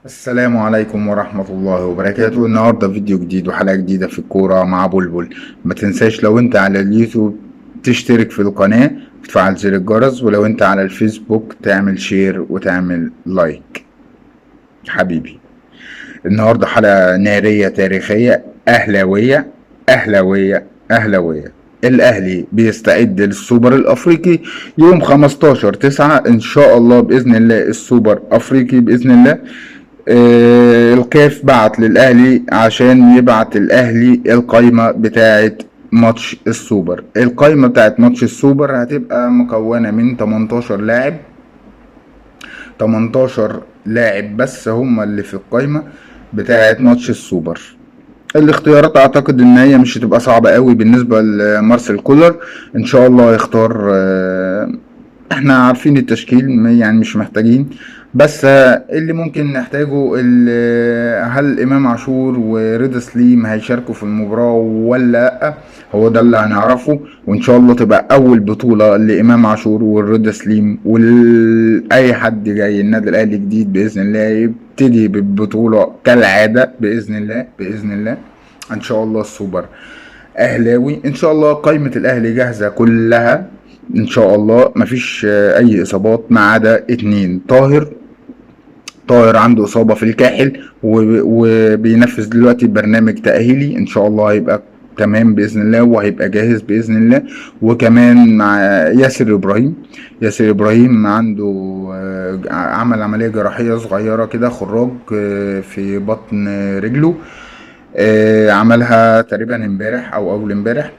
السلام عليكم ورحمة الله وبركاته. النهاردة فيديو جديد وحلقة جديدة في الكورة مع بلبل. ما تنساش لو انت على اليوتيوب تشترك في القناة وتفعل زر الجرس، ولو انت على الفيسبوك تعمل شير وتعمل لايك. حبيبي، النهاردة حلقة نارية تاريخية أهلاوية أهلاوية أهلاوية. الأهلي بيستعد للسوبر الأفريقي يوم 15/9 إن شاء الله بإذن الله. السوبر أفريقي بإذن الله. الكاف بعت للأهلي عشان يبعت الأهلي القايمة بتاعة ماتش السوبر. القايمة بتاعة ماتش السوبر هتبقى مكونة من 18 لاعب. 18 لاعب بس هم اللي في القايمة بتاعة ماتش السوبر. الاختيارات اعتقد ان هي مش هتبقى صعبة قوي بالنسبة لمارسيل كولر. ان شاء الله يختار. احنا عارفين التشكيل، يعني مش محتاجين. بس اللي ممكن نحتاجه هل امام عاشور ورضا سليم هيشاركوا في المباراة ولا لا؟ هو ده اللي هنعرفه، وان شاء الله تبقى اول بطولة لامام عاشور ورضا سليم واي حد جاي النادي الاهلي جديد باذن الله يبتدي بالبطولة كالعادة باذن الله باذن الله. ان شاء الله السوبر اهلاوي ان شاء الله. قائمة الاهلي جاهزة كلها ان شاء الله. مفيش اي اصابات ما عدا اتنين. طاهر عنده اصابة في الكاحل وبينفذ دلوقتي برنامج تأهيلي. ان شاء الله هيبقى تمام باذن الله وهيبقى جاهز باذن الله. وكمان مع ياسر ابراهيم عنده عمل عملية جراحية صغيرة كده، خراج في بطن رجله. عملها تقريبا امبارح او اول امبارح.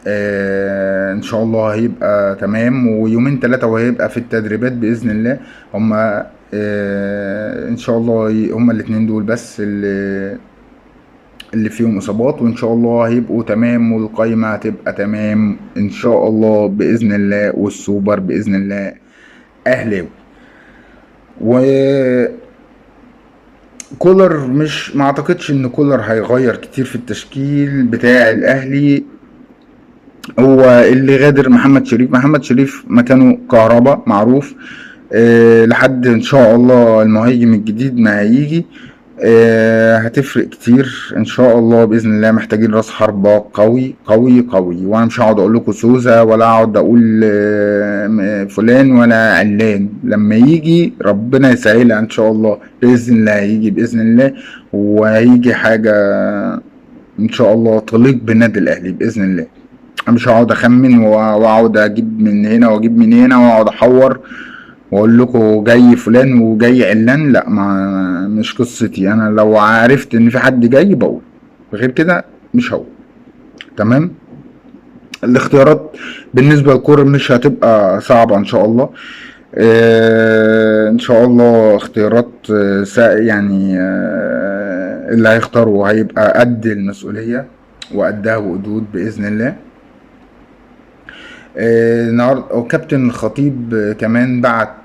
ان شاء الله هيبقى تمام، ويومين 3 وهيبقى في التدريبات باذن الله. هما ان شاء الله هما الاتنين دول بس اللي فيهم اصابات، وان شاء الله هيبقوا تمام والقايمة هتبقى تمام ان شاء الله باذن الله. والسوبر باذن الله اهلاوي. وكولر مش ما اعتقدش ان كولر هيغير كتير في التشكيل بتاع الاهلي. هو اللي غادر محمد شريف مكانه كهربا معروف. لحد ان شاء الله المهاجم الجديد ما هيجي. هتفرق كتير ان شاء الله باذن الله. محتاجين راس حربة قوي قوي قوي، وانا مش هقعد اقول لكم سوزا ولا اقعد اقول فلان ولا علان. لما يجي ربنا يسهلها ان شاء الله باذن الله. هيجي باذن الله وهيجي حاجة ان شاء الله تليق بالنادي الاهلي باذن الله. مش هقعد اخمن واقعد اجيب من هنا واجيب من هنا واقعد احور واقول لكم جاي فلان وجاي علان. لا، ما مش قصتي. انا لو عرفت ان في حد جاي بقول، غير كده مش هقول. تمام. الاختيارات بالنسبه للكوره مش هتبقى صعبه ان شاء الله. ان شاء الله اختيارات يعني اللي هيختاروا هيبقى قد المسؤوليه وقدها وقدود باذن الله. النهارده كابتن الخطيب كمان بعت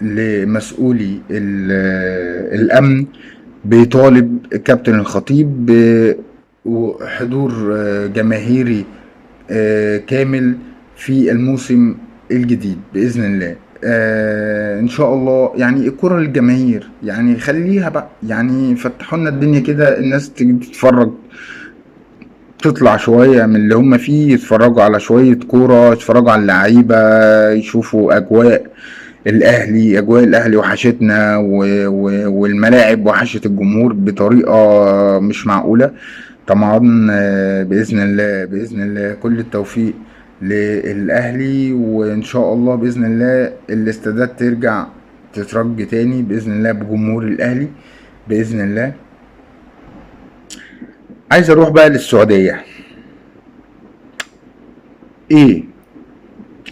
لمسؤولي الامن بيطالب كابتن الخطيب بحضور جماهيري كامل في الموسم الجديد باذن الله. ان شاء الله يعني الكرة للجماهير، يعني خليها بقى، يعني فتحوا لنا الدنيا كده الناس تيجي تتفرج، تطلع شوية من اللي هم فيه، يتفرجوا على شوية كورة، يتفرجوا على اللعيبة، يشوفوا أجواء الأهلي وحشتنا والملاعب وحشت الجمهور بطريقة مش معقولة. طبعا بإذن الله بإذن الله كل التوفيق للأهلي، وإن شاء الله بإذن الله الاستادات ترجع تترج تاني بإذن الله بجمهور الأهلي بإذن الله. عايز أروح بقى للسعودية. ايه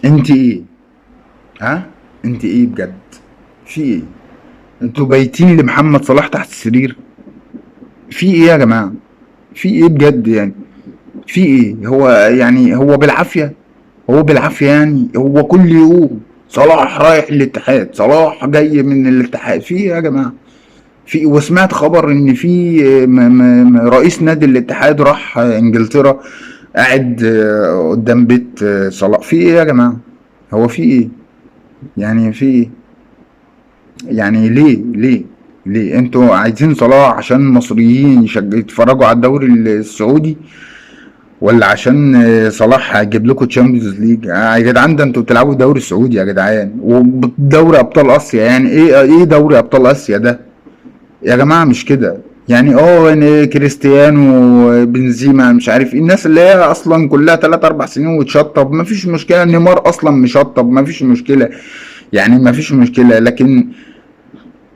انت ايه؟ ها؟ انت ايه بجد؟ في ايه؟ انتوا بايتين لمحمد صلاح تحت السرير؟ في ايه يا جماعة؟ في ايه بجد يعني؟ في ايه؟ هو يعني هو بالعافية؟ هو بالعافية يعني؟ هو كل يوم صلاح رايح الاتحاد، صلاح جاي من الاتحاد، في ايه يا جماعة؟ في إيه؟ وسمعت خبر ان في رئيس نادي الاتحاد راح انجلترا، قاعد قدام بيت صلاح. في ايه يا جماعة؟ هو في ايه؟ يعني في ايه؟ يعني ليه؟ ليه انتوا عايزين صلاح عشان المصريين يتفرجوا على الدوري السعودي، ولا عشان صلاح هيجيب لكم تشامبيونز ليج؟ يا جدعان ده انتوا بتلعبوا دوري سعودي يا جدعان، ودوري ابطال اسيا. يعني ايه دوري ابطال اسيا ده يا جماعه؟ مش كده. يعني يعني كريستيانو، بنزيما، مش عارف ايه، الناس اللي هي اصلا كلها 3 4 سنين وتشطب، مفيش مشكله. نيمار اصلا مشطب، مفيش مشكله. يعني مفيش مشكله. لكن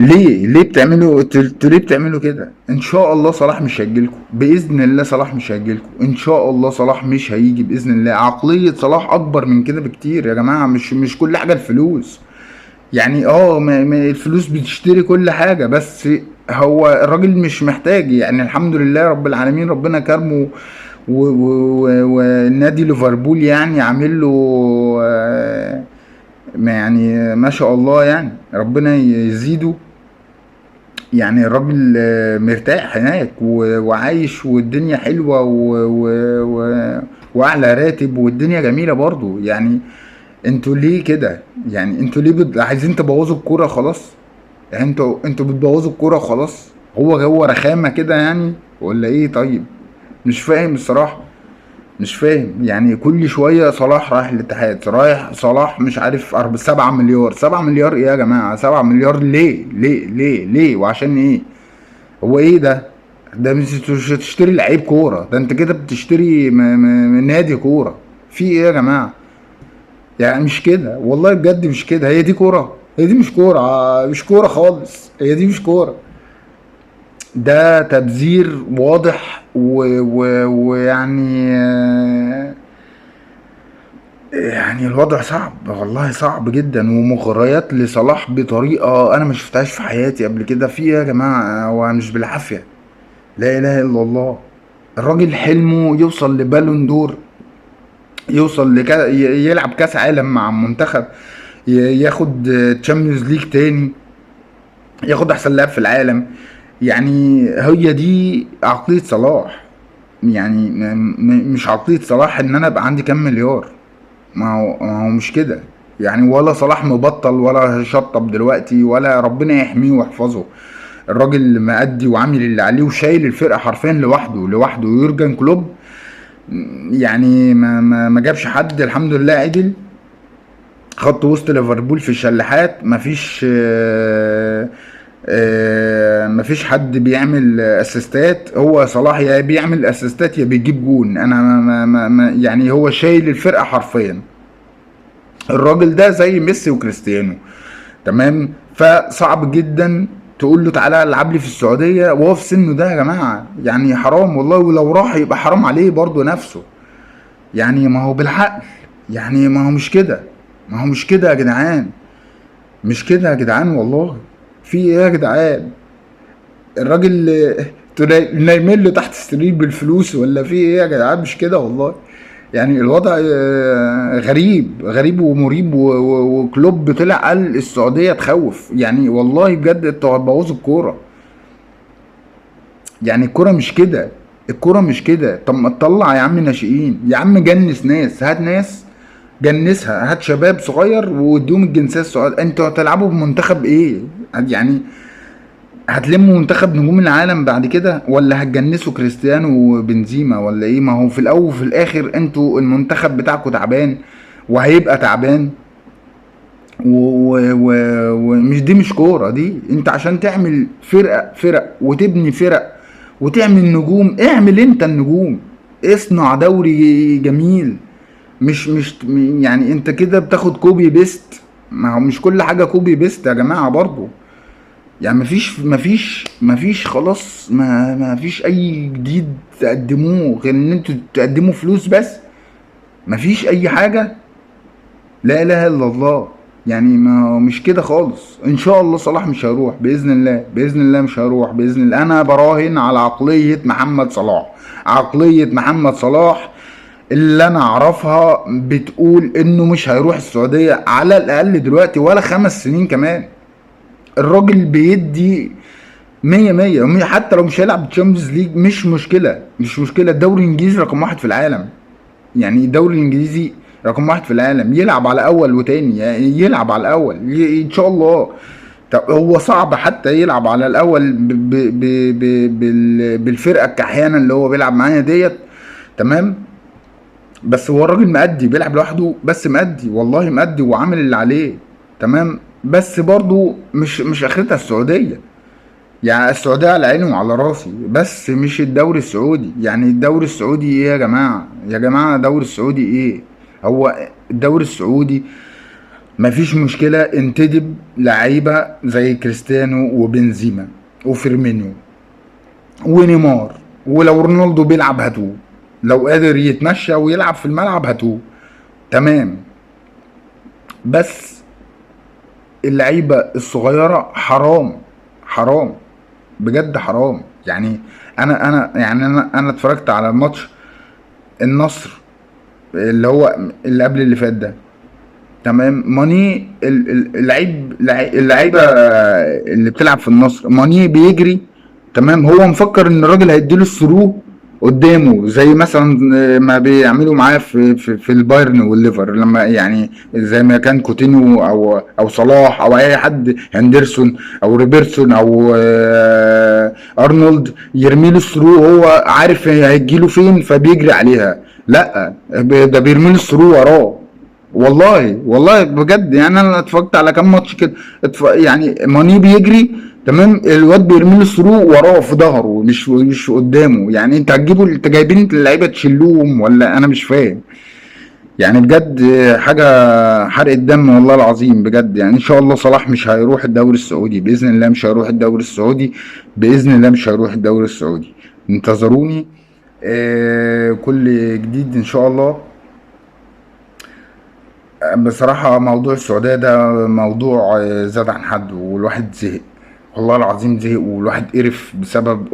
ليه بتعملوا ليه بتعملوا كده؟ ان شاء الله صلاح مش هيجيلكم باذن الله. صلاح مش هيجيلكم ان شاء الله. صلاح مش هيجي باذن الله. عقليه صلاح اكبر من كده بكتير يا جماعه. مش كل حاجه الفلوس. يعني ما الفلوس بتشتري كل حاجة، بس هو الراجل مش محتاج. يعني الحمد لله رب العالمين، ربنا كرمه. ونادي ليفربول يعني عامل له يعني ما شاء الله، يعني ربنا يزيده. يعني الراجل مرتاح هناك وعايش، والدنيا حلوة واعلى راتب، والدنيا جميلة برضو. يعني انتوا ليه كده؟ يعني انتوا ليه عايزين تبوظوا الكورة خلاص؟ يعني انتوا بتبوظوا الكورة خلاص. هو رخامة كده يعني، ولا ايه؟ طيب مش فاهم الصراحة. مش فاهم. يعني كل شوية صلاح رايح الاتحاد، رايح صلاح مش عارف 7 مليار. 7 مليار ايه يا جماعة؟ 7 مليار ليه وعشان ايه؟ هو ايه ده؟ ده مش هتشتري لعيب كورة، ده انت كده بتشتري نادي كورة. في ايه يا جماعة؟ يعني مش كده والله بجد، مش كده. هي دي كورة؟ هي دي مش كورة. مش كورة خالص. هي دي مش كورة. ده تبذير واضح ويعني يعني الوضع صعب والله، صعب جدا. ومغريات لصلاح بطريقة انا ما شفتهاش في حياتي قبل كده. في إيه يا جماعة؟ هو مش بالعافية. لا اله الا الله. الراجل حلمه يوصل لبالون دور، يوصل يلعب كاس عالم مع منتخب، ياخد تشامبيونز ليج تاني، ياخد احسن لاعب في العالم. يعني هي دي عقلية صلاح. يعني مش عقلية صلاح ان انا ابقى عندي كام مليار. ما هو مش كده. يعني ولا صلاح مبطل ولا شطب دلوقتي، ولا ربنا يحميه ويحفظه. الراجل مأدي وعامل اللي عليه وشايل الفرقة حرفيا لوحده. يورجن كلوب يعني ما جابش حد، الحمد لله عدل. خط وسط ليفربول في الشلاحات مفيش مفيش حد بيعمل اسيستات. هو صلاح يا بيعمل اسيستات يا بيجيب جون. انا يعني هو شايل الفرقه حرفيا. الراجل ده زي ميسي وكريستيانو، تمام. فصعب جدا تقول له تعالى العب لي في السعوديه وهو في سنه ده يا جماعه. يعني حرام والله. ولو راح يبقى حرام عليه برضه نفسه. يعني ما هو بالعقل. يعني ما هو مش كده. ما هو مش كده يا جدعان. مش كده يا جدعان والله. في ايه يا جدعان؟ الراجل نايمين له تحت السرير بالفلوس، ولا في ايه يا جدعان؟ مش كده والله. يعني الوضع غريب ومريب. وكلوب طلع قال السعوديه تخوف. يعني والله بجد انتوا هتبوظوا الكوره. يعني الكوره مش كده. الكوره مش كده. طب ما تطلع يا عم ناشئين، يا عم جنس ناس، هات ناس جنسها، هات شباب صغير واديهم الجنسيه السعوديه. انتوا هتلعبوا بمنتخب ايه يعني؟ هتلموا منتخب نجوم العالم بعد كده، ولا هتجنسوا كريستيانو وبنزيما، ولا ايه؟ ما هو في الاول وفي الاخر انتوا المنتخب بتاعكم تعبان وهيبقى تعبان. ومش دي مش كوره دي. انت عشان تعمل فرق وتبني فرق وتعمل نجوم، اعمل انت النجوم. اصنع دوري جميل. مش يعني انت كده بتاخد كوبي بيست. ما هو مش كل حاجه كوبي بيست يا جماعه برضو. يعني مفيش خلاص. ما فيش اي جديد تقدموه غير ان انتوا تقدموا فلوس بس. مفيش اي حاجة. لا اله الا الله. يعني ما هو مش كده خالص. ان شاء الله صلاح مش هيروح باذن الله. باذن الله مش هيروح باذن الله. انا براهن على عقلية محمد صلاح. عقلية محمد صلاح اللي انا اعرفها بتقول انه مش هيروح السعودية على الاقل دلوقتي، ولا 5 سنين كمان. الراجل بيدي مية مية. حتى لو مش هيلعب تشامبيونز ليج مش مشكلة. مش مشكلة. الدوري الانجليزي رقم 1 في العالم. يعني الدوري الانجليزي رقم 1 في العالم. يلعب على اول وتاني. يعني يلعب على الاول ان شاء الله. طب هو صعب حتى يلعب على الاول بالفرقه الكحيانه اللي هو بيلعب معايا ديت، تمام. بس هو الراجل مأدي، بيلعب لوحده بس مأدي، والله مأدي وعامل اللي عليه، تمام. بس برضو مش اخرتها السعوديه. يعني السعوديه على عيني وعلى راسي، بس مش الدوري السعودي. يعني الدوري السعودي ايه يا جماعه؟ يا جماعه الدوري السعودي ايه؟ هو الدوري السعودي مفيش مشكلة انتدب لعيبة زي كريستيانو وبنزيما وفيرمينيو ونيمار، ولو رونالدو بيلعب هاتوه، لو قادر يتمشى ويلعب في الملعب هاتوه، تمام. بس اللعيبة الصغيرة حرام، حرام، بجد حرام. يعني انا اتفرجت على الماتش النصر اللي هو اللي قبل اللي فات ده، تمام. ماني اللعيبه اللي بتلعب في النصر، ماني بيجري، تمام. هو مفكر ان الراجل هيديله الثرو قدامه، زي مثلا ما بيعملوا معاه في البايرن والليفر، لما يعني زي ما كان كوتينيو او صلاح او اي حد، هندرسون او روبرتسون او ارنولد، يرمي له الثرو هو عارف هيجيله فين فبيجري عليها. لا، ده بيرمي له الثرو وراه، والله والله بجد. يعني انا اتفرجت على كام ماتش كده، يعني ماني بيجري، تمام، الواد بيرمي له ثرو وراه في ظهره، مش قدامه. يعني انت هتجيبوا، انت جايبين اللعيبه تشلوهم ولا انا مش فاهم؟ يعني بجد حاجه حرق الدم والله العظيم بجد. يعني ان شاء الله صلاح مش هيروح الدوري السعودي باذن الله، مش هيروح الدوري السعودي باذن الله، مش هيروح الدوري السعودي. انتظروني كل جديد ان شاء الله. بصراحة موضوع السعودية ده موضوع زاد عن حد، والواحد زهق، والله العظيم زهق، والواحد قرف بسبب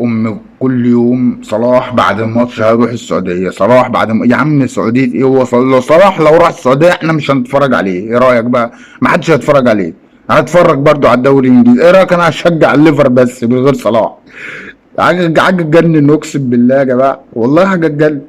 كل يوم صلاح بعد الماتش هيروح السعودية، صلاح بعد يا عم السعودية ايه؟ هو لو صلاح لو راح السعودية احنا مش هنتفرج عليه، ايه رأيك بقى؟ ما حدش هيتفرج عليه. هتفرج برضو على الدوري الانجليزي، ايه رأيك؟ انا هشجع الليفر بس من غير صلاح. حاجة تجنن، اقسم بالله يا جماعة، والله حاجة تجنن.